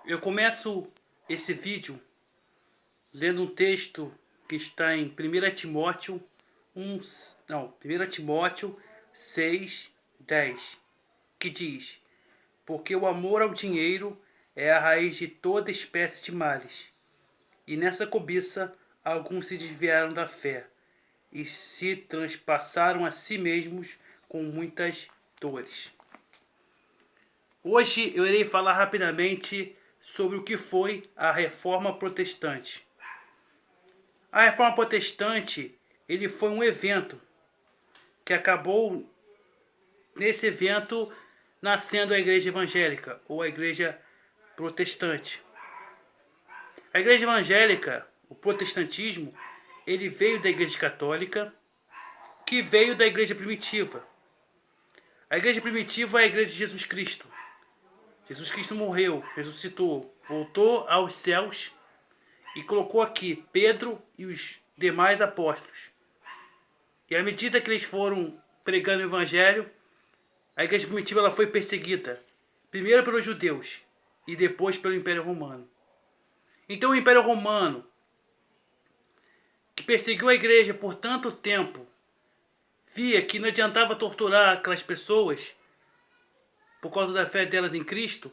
Eu começo esse vídeo lendo um texto que está em 1 Timóteo 1, não, 1 Timóteo 6:10, que diz: porque o amor ao dinheiro é a raiz de toda espécie de males, e nessa cobiça alguns se desviaram da fé e se transpassaram a si mesmos com muitas dores. Hoje eu irei falar rapidamente sobre o que foi a Reforma Protestante. A Reforma Protestante, ele foi um evento que acabou nesse evento nascendo a Igreja Evangélica ou a Igreja Protestante. A Igreja Evangélica, o protestantismo, ele veio da Igreja Católica, que veio da Igreja Primitiva. A Igreja Primitiva é a Igreja de Jesus Cristo. Jesus Cristo morreu, ressuscitou, voltou aos céus e colocou aqui Pedro e os demais apóstolos. E à medida que eles foram pregando o Evangelho, a Igreja Primitiva ela foi perseguida, primeiro pelos judeus e depois pelo Império Romano. Então o Império Romano, que perseguiu a Igreja por tanto tempo, via que não adiantava torturar aquelas pessoas por causa da fé delas em Cristo.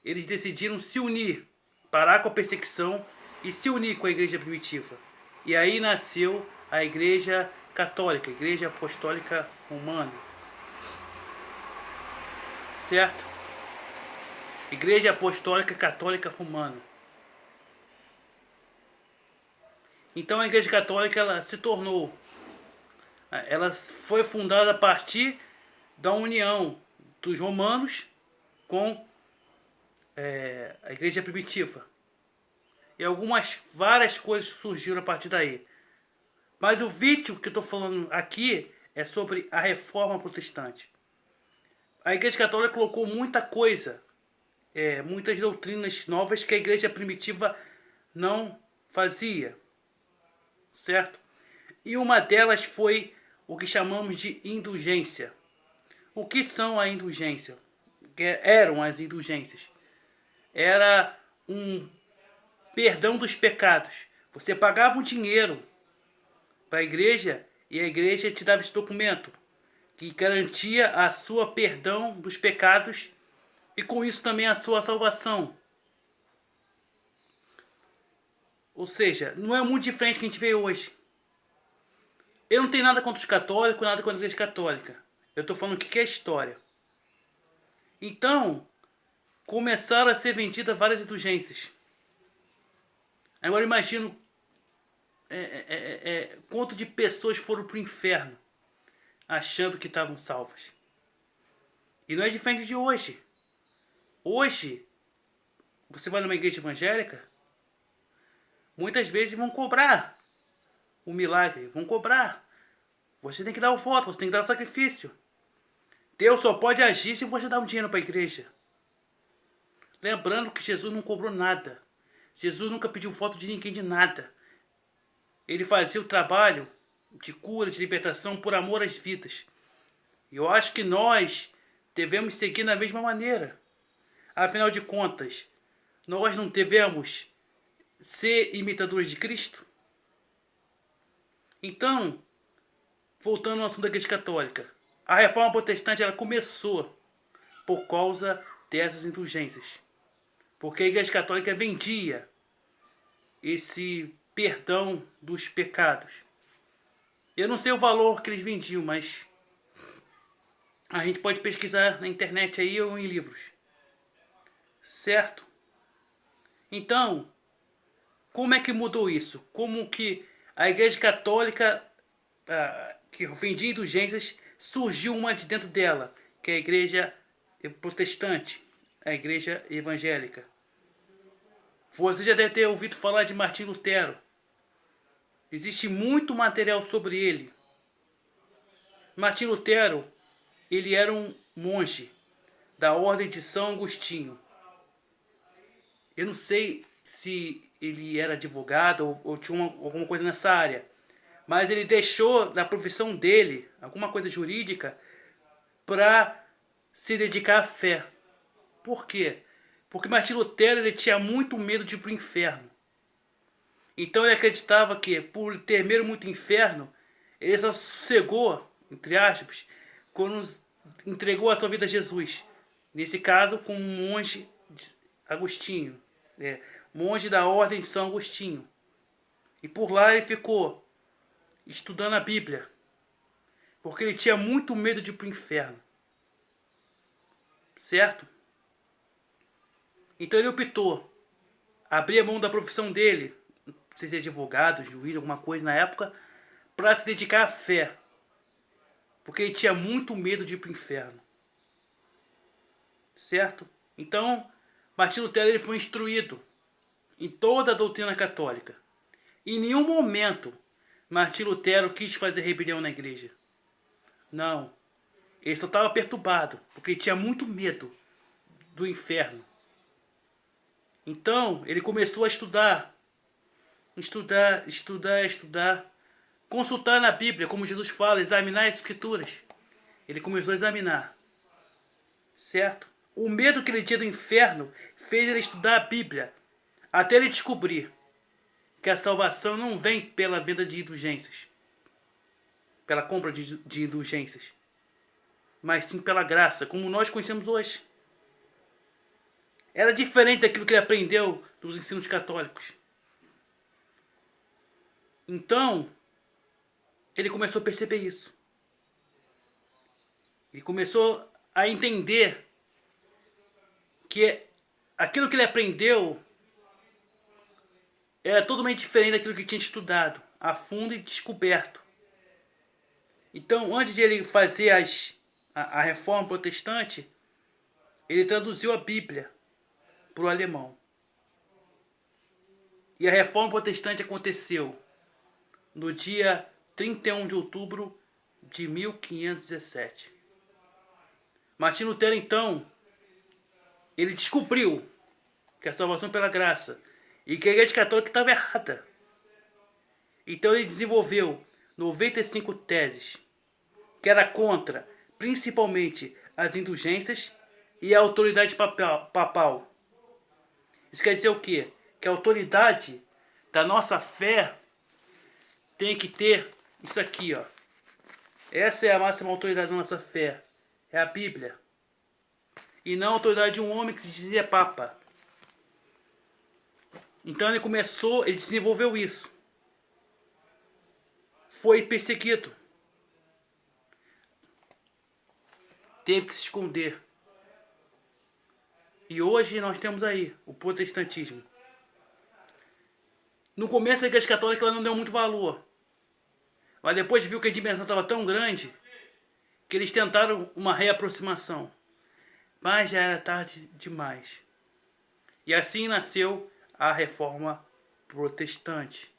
Eles decidiram se unir, parar com a perseguição e se unir com a Igreja Primitiva. E aí nasceu a Igreja Católica, a Igreja Apostólica Romana. Certo? Igreja Apostólica Católica Romana. Então a Igreja Católica ela se tornou, ela foi fundada a partir da união dos romanos com a Igreja Primitiva. E várias coisas surgiram a partir daí. Mas o vídeo que eu estou falando aqui é sobre a Reforma Protestante. A Igreja Católica colocou muita coisa, muitas doutrinas novas que a Igreja Primitiva não fazia, certo? E uma delas foi o que chamamos de indulgência. O que são a indulgência? Eram as indulgências. Era um perdão dos pecados. Você pagava um dinheiro para a igreja e a igreja te dava esse documento que garantia a sua perdão dos pecados e com isso também a sua salvação. Ou seja, não é muito diferente do que a gente vê hoje. Eu não tenho nada contra os católicos, nada contra a Igreja Católica. Eu estou falando o que é história. Então, começaram a ser vendidas várias indulgências. Agora imagino quanto de pessoas foram para o inferno achando que estavam salvas. E não é diferente de hoje. Hoje, você vai numa igreja evangélica, muitas vezes vão cobrar o milagre, vão cobrar. Você tem que dar o voto, você tem que dar o sacrifício. Deus só pode agir se você dar um dinheiro para a igreja. Lembrando que Jesus não cobrou nada. Jesus nunca pediu voto de ninguém de nada. Ele fazia o trabalho de cura, de libertação por amor às vidas. E eu acho que nós devemos seguir da mesma maneira. Afinal de contas, nós não devemos ser imitadores de Cristo? Então, voltando ao assunto da Igreja Católica, a Reforma Protestante ela começou por causa dessas indulgências. Porque a Igreja Católica vendia esse perdão dos pecados. Eu não sei o valor que eles vendiam, mas a gente pode pesquisar na internet aí ou em livros. Certo? Então, como é que mudou isso? Como que a Igreja Católica, que vendia indulgências, surgiu uma de dentro dela, que é a Igreja Protestante, a Igreja Evangélica. Você já deve ter ouvido falar de Martinho Lutero. Existe muito material sobre ele. Martinho Lutero, ele era um monge da Ordem de São Agostinho. Eu não sei se ele era advogado ou tinha alguma coisa nessa área, mas ele deixou da profissão dele, alguma coisa jurídica, para se dedicar à fé. Por quê? Porque Martim Lutero ele tinha muito medo de ir para o inferno. Então ele acreditava que, por ter medo muito do inferno, ele só sossegou, entre aspas, quando entregou a sua vida a Jesus. Nesse caso, com um monge Agostinho, monge da Ordem de São Agostinho. E por lá ele ficou estudando a Bíblia, porque ele tinha muito medo de ir para o inferno. Certo? Então ele optou abrir a mão da profissão dele, não sei se é advogado, juiz, alguma coisa na época, para se dedicar à fé. Porque ele tinha muito medo de ir para o inferno. Certo? Então, Martim Lutero ele foi instruído em toda a doutrina católica. Em nenhum momento Martim Lutero quis fazer rebelião na igreja. Não. Ele só estava perturbado, porque ele tinha muito medo do inferno. Então, ele começou a estudar, consultar na Bíblia, como Jesus fala, examinar as Escrituras. Ele começou a examinar, certo? O medo que ele tinha do inferno fez ele estudar a Bíblia, até ele descobrir que a salvação não vem pela venda de indulgências, pela compra de indulgências, mas sim pela graça, como nós conhecemos hoje. Era diferente daquilo que ele aprendeu dos ensinos católicos. Então, ele começou a perceber isso. Ele começou a entender que aquilo que ele aprendeu era totalmente diferente daquilo que ele tinha estudado a fundo e descoberto. Então, antes de ele fazer a reforma protestante, ele traduziu a Bíblia para o alemão. E a reforma protestante aconteceu no dia 31 de outubro de 1517. Martim Lutero, então, ele descobriu que a salvação pela graça e que a igreja católica estava errada. Então ele desenvolveu 95 teses que era contra, principalmente, as indulgências e a autoridade papal. Isso quer dizer o quê? Que a autoridade da nossa fé tem que ter isso aqui, ó. Essa é a máxima autoridade da nossa fé. É a Bíblia. E não a autoridade de um homem que se dizia Papa. Então ele desenvolveu isso. Foi perseguido. Teve que se esconder. E hoje nós temos aí o protestantismo. No começo a igreja católica ela não deu muito valor. Mas depois viu que a dimensão estava tão grande que eles tentaram uma reaproximação. Mas já era tarde demais. E assim nasceu a Reforma Protestante.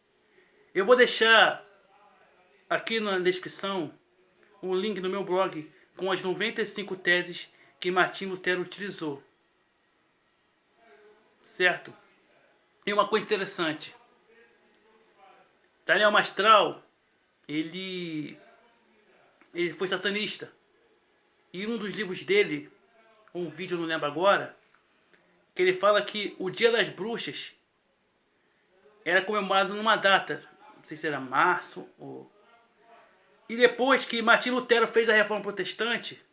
Eu vou deixar aqui na descrição um link no meu blog com as 95 teses que Martim Lutero utilizou. Certo? E uma coisa interessante. Daniel Mastral, ele foi satanista. E um dos livros dele, um vídeo eu não lembro agora, que ele fala que o Dia das Bruxas era comemorado numa data, não sei se era março ou... E depois que Martim Lutero fez a Reforma Protestante,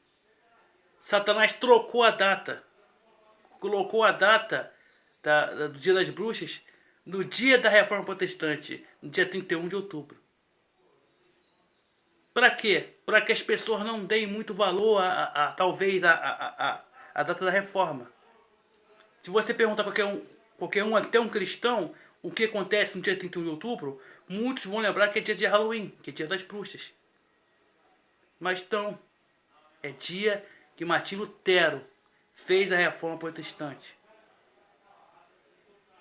Satanás trocou a data, colocou a data do Dia das Bruxas no dia da Reforma Protestante, no dia 31 de outubro. Para quê? Para que as pessoas não deem muito valor talvez a data da Reforma. Se você perguntar qualquer um, até um cristão, o que acontece no dia 31 de outubro, muitos vão lembrar que é dia de Halloween, que é dia das bruxas. Mas então, é dia que Martim Lutero fez a Reforma Protestante.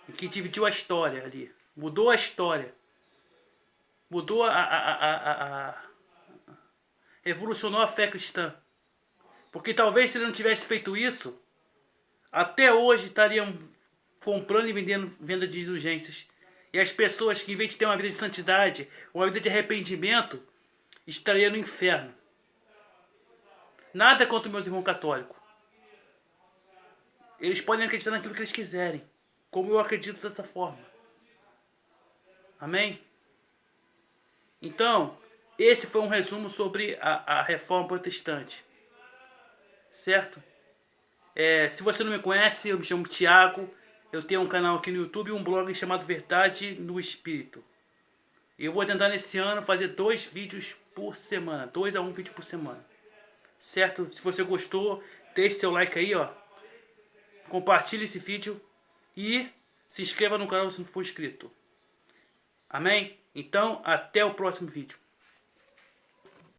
E que dividiu a história ali. Mudou a história. Mudou revolucionou a fé cristã. Porque talvez se ele não tivesse feito isso, até hoje estariam comprando e vendendo venda de indulgências. E as pessoas que, em vez de ter uma vida de santidade, uma vida de arrependimento, estariam no inferno. Nada contra meus irmãos católicos. Eles podem acreditar naquilo que eles quiserem, como eu acredito dessa forma. Amém? Então, esse foi um resumo sobre a Reforma Protestante. Certo? Se você não me conhece, eu me chamo Thiago. Eu tenho um canal aqui no YouTube e um blog chamado Verdade no Espírito. Eu vou tentar nesse ano fazer 2 vídeos por semana. 2 a 1 vídeo por semana. Certo? Se você gostou, deixe seu like aí, ó. Compartilhe esse vídeo. E se inscreva no canal se não for inscrito. Amém? Então, até o próximo vídeo.